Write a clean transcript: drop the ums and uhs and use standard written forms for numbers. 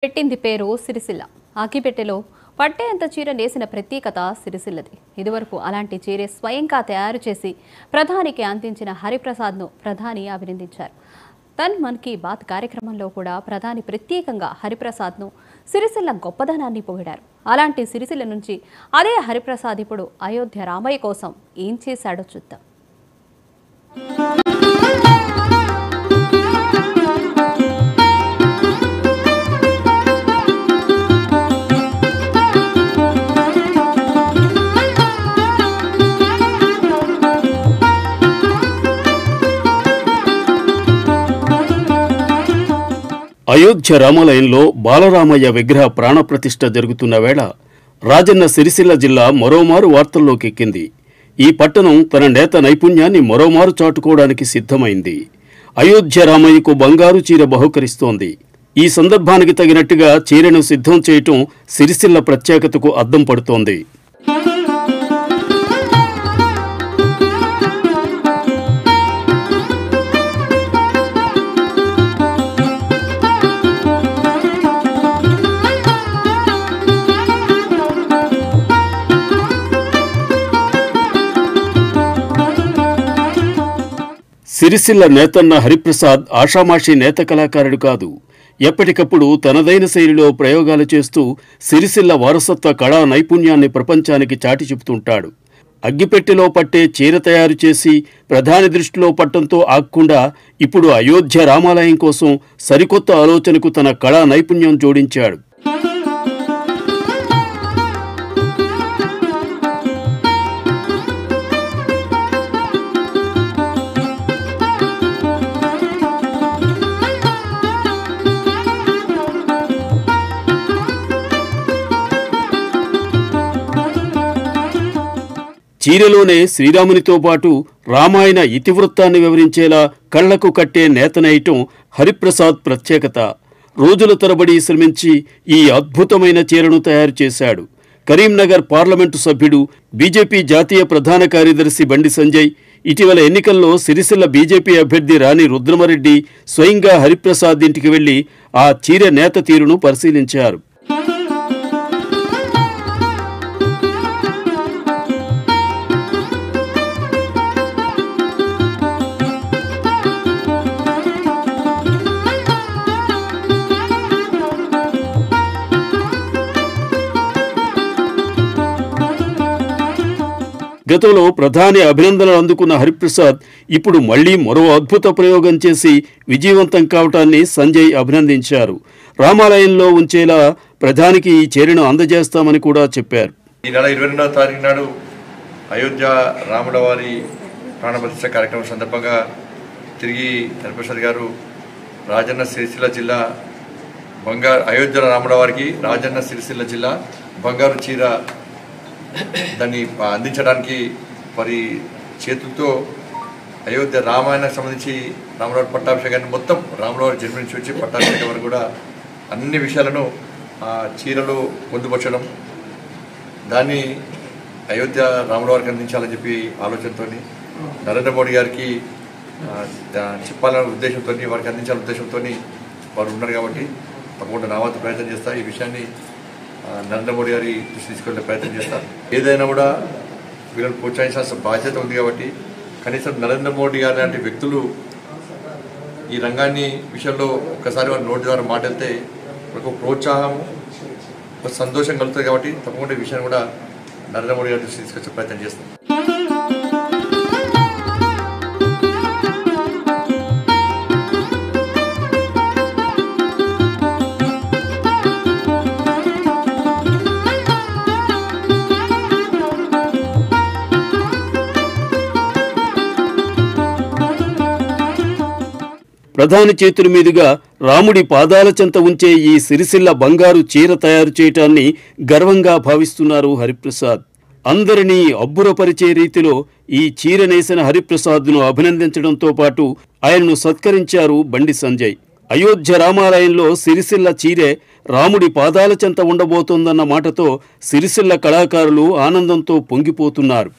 పెట్టింది పేరు సిరిసిల్ల. అగ్గిపెట్టెలో పట్టేంత చీర నేసిన ప్రత్యేకత సిరిసిల్లది. ఇదివరకు అలాంటి చీర స్వయంగా తయారు చేసి ప్రధానికి అందించిన హరిప్రసాద్ను ప్రధాని అభినందించారు. తన్ మన్ కీ బాత్ కార్యక్రమంలో కూడా ప్రధాని ప్రత్యేకంగా హరిప్రసాద్ను సిరిసిల్ల గొప్పదనాన్ని పొగిడారు. అలాంటి సిరిసిల్ల నుంచి అదే హరిప్రసాద్ ఇప్పుడు అయోధ్య రామయ్య కోసం ఏం చేశాడో చూద్దాం. అయోధ్య రామాలయంలో బాలరామయ్య విగ్రహ ప్రాణప్రతిష్ఠ జరుగుతున్న వేళ రాజన్న సిరిసిల్ల జిల్లా మరోమారు వార్తల్లోకి ఎక్కింది. ఈ పట్టణం తన నేత నైపుణ్యాన్ని మరోమారు చాటుకోవడానికి సిద్ధమైంది. అయోధ్య రామయ్యకు బంగారు చీర బహుకరిస్తోంది. ఈ సందర్భానికి తగినట్టుగా చీరను సిద్ధం చేయటం సిరిసిల్ల ప్రత్యేకతకు అద్దం పడుతోంది. సిరిసిల్ల నేతన్న హరిప్రసాద్ ఆషామాషి నేత కళాకారుడు కాదు. ఎప్పటికప్పుడు తనదైన శైలిలో ప్రయోగాలు చేస్తూ సిరిసిల్ల వారసత్వ కళా నైపుణ్యాన్ని ప్రపంచానికి చాటి చెబుతుంటాడు. అగ్గిపెట్టెలో పట్టే చీర తయారు చేసి ప్రధాని దృష్టిలో పట్టంతో ఆగకుండా ఇప్పుడు అయోధ్య రామాలయం కోసం సరికొత్త ఆలోచనకు తన కళా నైపుణ్యం జోడించాడు. చీరలోనే శ్రీరామునితో పాటు రామాయణ ఇతివృత్తాన్ని వివరించేలా కళ్లకు కట్టే నేతనేయటం హరిప్రసాద్ ప్రత్యేకత. రోజుల తరబడి శ్రమించి ఈ అద్భుతమైన చీరను తయారు చేశాడు. కరీంనగర్ పార్లమెంటు సభ్యుడు, బీజేపీ జాతీయ ప్రధాన కార్యదర్శి బండి సంజయ్, ఇటీవల ఎన్నికల్లో సిరిసిల్ల బీజేపీ అభ్యర్థి రాణి రుద్రమరెడ్డి స్వయంగా హరిప్రసాద్ ఇంటికి వెళ్లి ఆ చీర నేత తీరును పరిశీలించారు. గతంలో ప్రధాని అభినందనలు అందుకున్న హరిప్రసాద్ ఇప్పుడు మళ్లీ మరో అద్భుత ప్రయోగం చేసి విజయవంతం కావటాన్ని సంజయ్ అభినందించారు. రామాలయంలో ఉంచేలా ప్రధానికి ఈ చీరను అందజేస్తామని కూడా చెప్పారు. ఈ నెల 22వ తారీఖు నాడు అయోధ్య రాముల వారి ప్రాణప్రతిష్ఠ కార్యక్రమం సందర్భంగా తిరిగి హరిప్రసాద్ గారు రాజన్న సిరిసిల్ల జిల్లా అయోధ్య రాముల వారికి రాజన్న సిరిసిల్ల జిల్లా బంగారు చీర దాన్ని అందించడానికి వారి చేతులతో అయోధ్య రామాయణకు సంబంధించి రాములవారి పట్టాభిషేకాన్ని మొత్తం రాములవారి జన్మ నుంచి వచ్చి పట్టాభిషేకం వరకు కూడా అన్ని విషయాలను చీరలో పొందుపరచడం, దాన్ని అయోధ్య రాములవారికి అందించాలని చెప్పి ఆలోచనతో నరేంద్ర మోడీ గారికి చెప్పాలనే ఉద్దేశంతో వారికి అందించాలనే ఉద్దేశంతో వారు ఉన్నారు. కాబట్టి తప్పకుండా నా వంతు ప్రయత్నం చేస్తా. ఈ విషయాన్ని నరేంద్ర మోడీ గారి దృష్టి తీసుకెళ్లే ప్రయత్నం చేస్తారు. ఏదైనా కూడా వీళ్ళని ప్రోత్సహించాల్సిన బాధ్యత ఉంది. కాబట్టి కనీసం నరేంద్ర మోడీ గారి లాంటి వ్యక్తులు ఈ రంగాన్ని విషయంలో ఒక్కసారి వారి నోటి ద్వారా మాట్లాడితే ఒక ప్రోత్సాహం, ఒక సంతోషం కలుగుతుంది. కాబట్టి తప్పకుండా ఈ విషయాన్ని కూడా నరేంద్ర మోడీ గారి దృష్టి తీసుకొచ్చే ప్రయత్నం చేస్తాం. ప్రధాని చేతుల మీదుగా రాముడి పాదాల చెంత ఉంచే ఈ సిరిసిల్ల బంగారు చీర తయారు చేయటాన్ని గర్వంగా భావిస్తున్నారు హరిప్రసాద్. అందరినీ అబ్బురపరిచే రీతిలో ఈ చీర నేసిన హరిప్రసాద్ను అభినందించడంతో పాటు ఆయనను సత్కరించారు బండి సంజయ్. అయోధ్య రామాలయంలో సిరిసిల్ల చీరె రాముడి పాదాల చెంత ఉండబోతోందన్న మాటతో సిరిసిల్ల కళాకారులు ఆనందంతో పొంగిపోతున్నారు.